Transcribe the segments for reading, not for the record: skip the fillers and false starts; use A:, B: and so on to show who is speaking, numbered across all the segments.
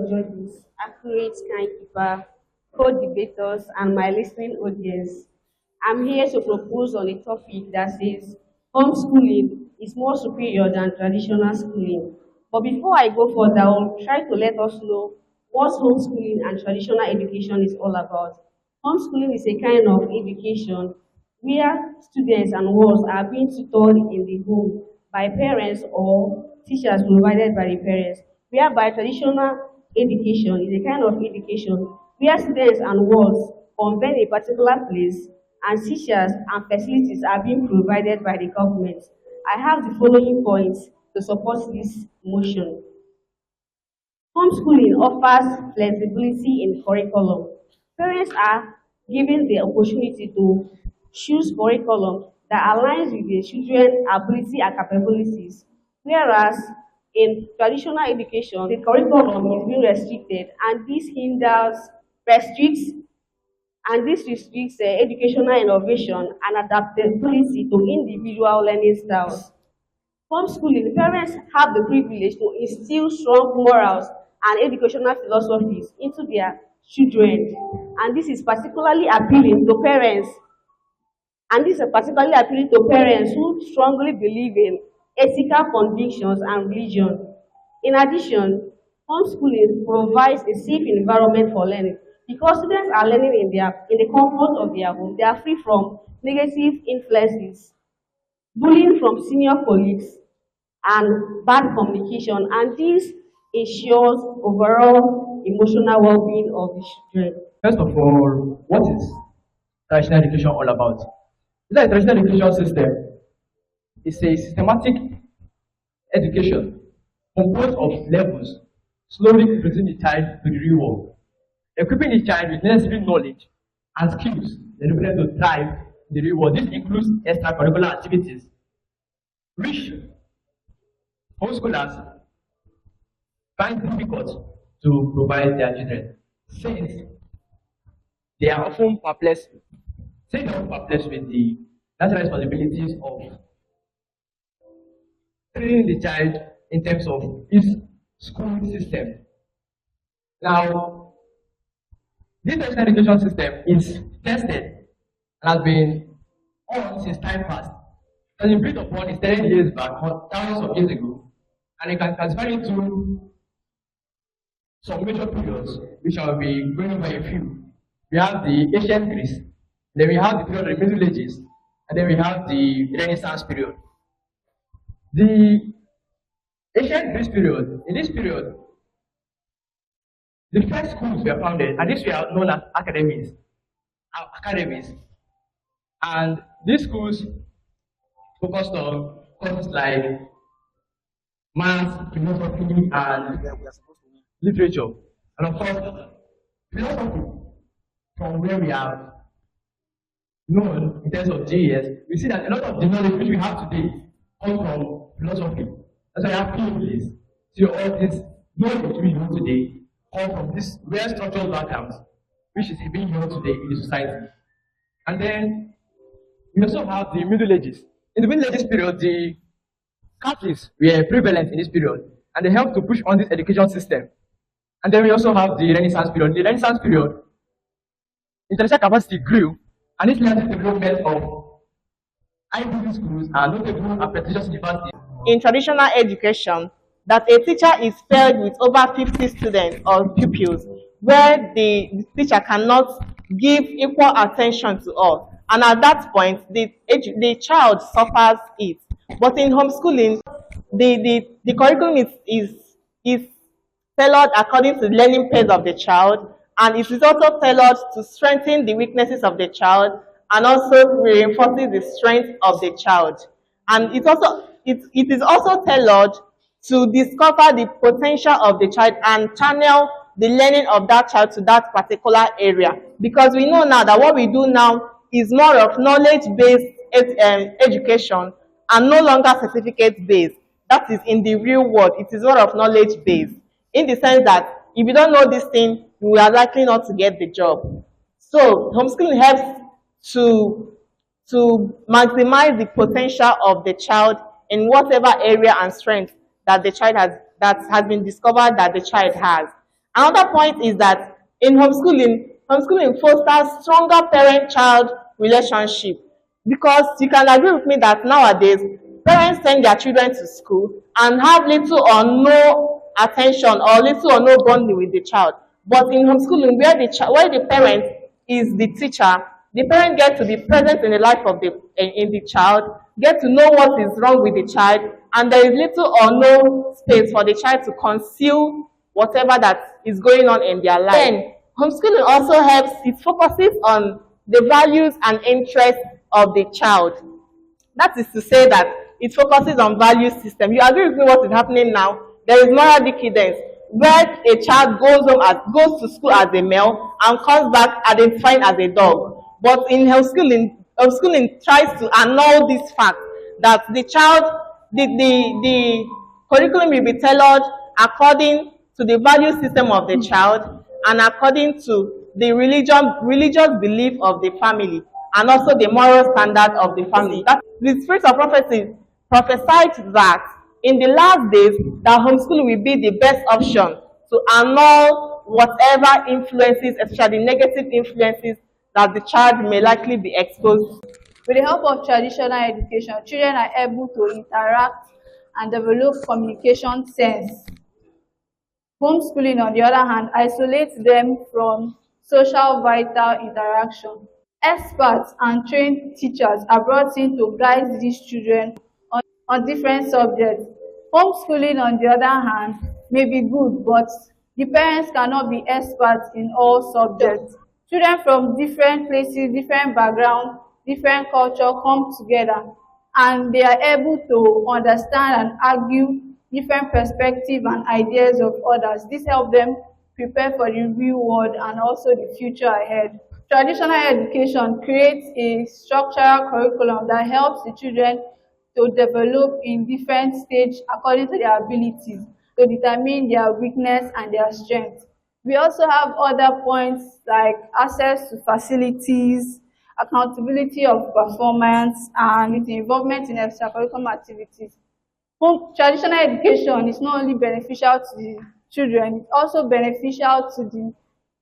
A: of judges, accurate timekeeper, co-debaters, and my listening audience. I'm here to propose on a topic that says homeschooling is more superior than traditional schooling. But before I go further, I'll try to let us know what homeschooling and traditional education is all about. Homeschooling is a kind of education where students and wards are being tutored in the home by parents or teachers provided by the parents, whereby traditional education is a kind of education where students and wards convene a particular place and teachers and facilities are being provided by the government. I have the following points to support this motion. Homeschooling offers flexibility in curriculum. Parents are given the opportunity to choose curriculum that aligns with their children's ability and capabilities, whereas in traditional education, the curriculum is being restricted, and restricts, this restricts educational innovation and adaptability to individual learning styles. Homeschooling, parents have the privilege to instill strong morals and educational philosophies into their children, and this is particularly appealing to parents. And this is particularly appealing to parents who strongly believe in ethical convictions and religion. In addition, homeschooling provides a safe environment for learning because students are learning in the comfort of their home. They are free from negative influences, bullying from senior colleagues, and bad communication, and this ensures overall emotional well-being of the children.
B: First of all, what is traditional education all about? The traditional education system is a systematic education composed of levels, slowly introducing the child to the real world, equipping the child with necessary knowledge and skills needed to thrive in the real world. This includes extracurricular activities, which homeschoolers find difficult to provide their children, since they are often perplexed with the natural responsibilities of training the child in terms of his school system. Now, this traditional education system is tested and has been on since time past. It has been built upon is 10 years back, or thousands of years ago, and it can transfer into some major periods, which I will be going over a few. We have the ancient Greece, then we have the period of the Middle Ages, and then we have the Renaissance period. The ancient Greece period, in this period, the first schools were founded, and these were known as academies. And these schools focused on courses like math, philosophy, and literature. And of course, philosophy, from where we have known in terms of GES, we see that a lot of the knowledge which we have today comes from philosophy. That's why I have PhDs. So all this knowledge we know today come from this well-structured backgrounds, which is being known today in the society. And then we also have the Middle Ages. In the Middle Ages period, the Catholics were prevalent in this period, and they helped to push on this education system. And then we also have the Renaissance period. In the Renaissance period, intellectual capacity grew, and this led to the development of Ivy schools and notable and prestigious universities.
C: In traditional education, that a teacher is paired with over 50 students or pupils, where the teacher cannot give equal attention to all. And at that point, the child suffers it. But in homeschooling, the curriculum is tailored according to the learning pace of the child, and it is also tailored to strengthen the weaknesses of the child and also reinforces the strength of the child. And it is also tailored to discover the potential of the child and channel the learning of that child to that particular area. Because we know now that what we do now is more of knowledge-based education and no longer certificate-based. That is in the real world. It is more of knowledge-based, in the sense that if you don't know this thing, you are likely not to get the job. So homeschooling helps to maximize the potential of the child in whatever area and strength that the child has, that has been discovered that the child has. Another point is that in homeschooling fosters stronger parent-child relationship, because you can agree with me that nowadays parents send their children to school and have little or no attention or little or no bonding with the child. But in homeschooling, where the parent is the teacher, the parent gets to be present in the life of the child, get to know what is wrong with the child, and there is little or no space for the child to conceal whatever that is going on in their life. Then, homeschooling also helps, it focuses on the values and interests of the child. That is to say that it focuses on value system. You agree with me what is happening now? There is moral decadence, where a child goes to school as a male and comes back identifying as a dog. But in homeschooling tries to annul this fact that the curriculum will be tailored according to the value system of the child and according to the religious belief of the family and also the moral standard of the family. The spirit of prophecy prophesied that in the last days that homeschooling will be the best option to annul whatever influences, especially negative influences, that the child may likely be exposed to.
D: With the help of traditional education, children are able to interact and develop communication sense. Homeschooling, on the other hand, isolates them from social vital interaction. Experts and trained teachers are brought in to guide these children on different subjects. Homeschooling, on the other hand, may be good, but the parents cannot be experts in all subjects. Children from different places, different backgrounds, different culture come together, and they are able to understand and argue different perspectives and ideas of others. This helps them prepare for the real world and also the future ahead. Traditional education creates a structural curriculum that helps the children to develop in different stages according to their abilities, to determine their weakness and their strength. We also have other points like access to facilities, accountability of performance, and the involvement in extracurricular activities. Traditional education is not only beneficial to the children, it's also beneficial to the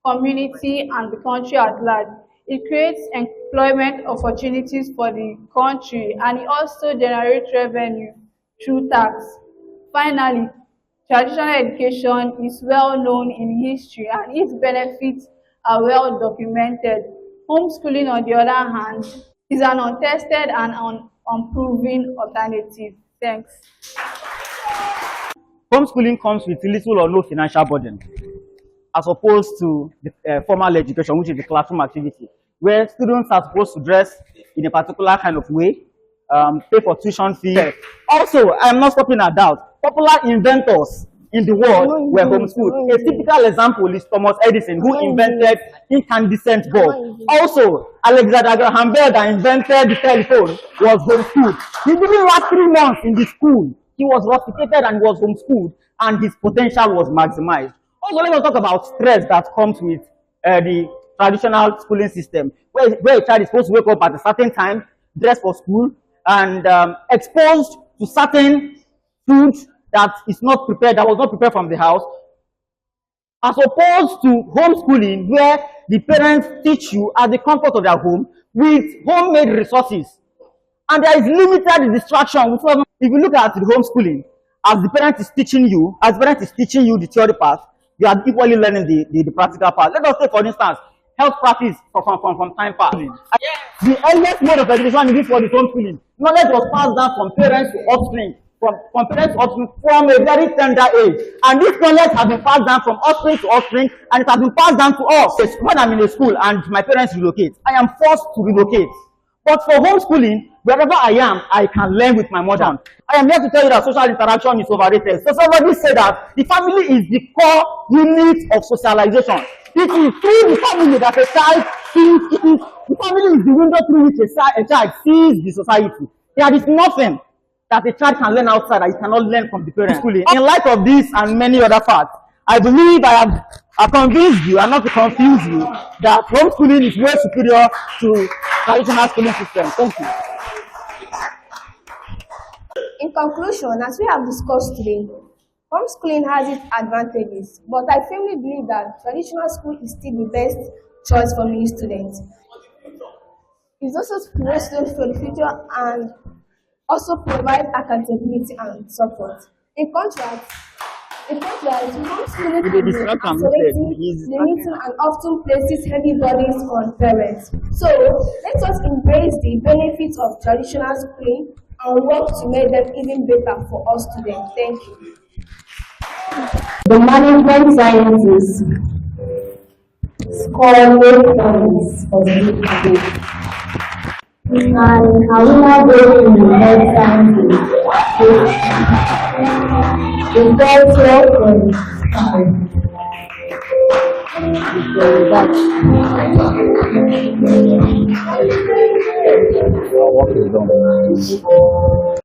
D: community and the country at large. It creates employment opportunities for the country, and it also generates revenue through tax. Finally, traditional education is well known in history and its benefits are well documented. Homeschooling, on the other hand, is an untested and unproven alternative. Thanks.
E: Homeschooling comes with little or no financial burden, as opposed to the formal education, which is the classroom activity, where students are supposed to dress in a particular kind of way, pay for tuition fees. Also, I'm not stopping at that. Popular inventors in the world were homeschooled. A typical example is Thomas Edison, who invented incandescent bulb. Also, Alexander Graham Bell, that invented the telephone, was homeschooled. He didn't last 3 months in the school. He was rusticated and was homeschooled, and his potential was maximized. Also, let us talk about stress that comes with the traditional schooling system, where a child is supposed to wake up at a certain time, dress for school, and exposed to certain foods that was not prepared from the house, as opposed to homeschooling, where the parents teach you at the comfort of their home with homemade resources. And there is limited distraction. If you look at the homeschooling, as the parent is teaching you, the theory part, you are equally learning the practical part. Let us take, for instance, health practice from time past. The earliest mode of education in this world is homeschooling. Knowledge was passed down from parents to offspring, from parents to offspring from a very tender age. And this knowledge has been passed down from offspring to offspring, and it has been passed down to us. When I'm in a school and my parents relocate, I am forced to relocate. But for homeschooling, wherever I am, I can learn with my mother. I am here to tell you that social interaction is overrated. So somebody said that the family is the core unit of socialization. It is through the family that a child sees, the family is the window through which a child sees the society. There is nothing that a child can learn outside that he cannot learn from the parents. In light of this and many other facts, I believe I have convinced you, and not to confuse you, that homeschooling is way superior to traditional schooling system. Thank you.
F: In conclusion, as we have discussed today, Homeschooling has its advantages, but I firmly believe that traditional school is still the best choice for many students. It also prepares students for the future and also provides accountability and support. In contrast, homeschooling can be isolating, limiting, and often places heavy burdens on parents. So, let us embrace the benefits of traditional schooling and work to make them even better for all students. Thank you.
A: The management sciences score 8 points for this debate. And I will now go to the health sciences. The first 12 points.
E: Our work is done.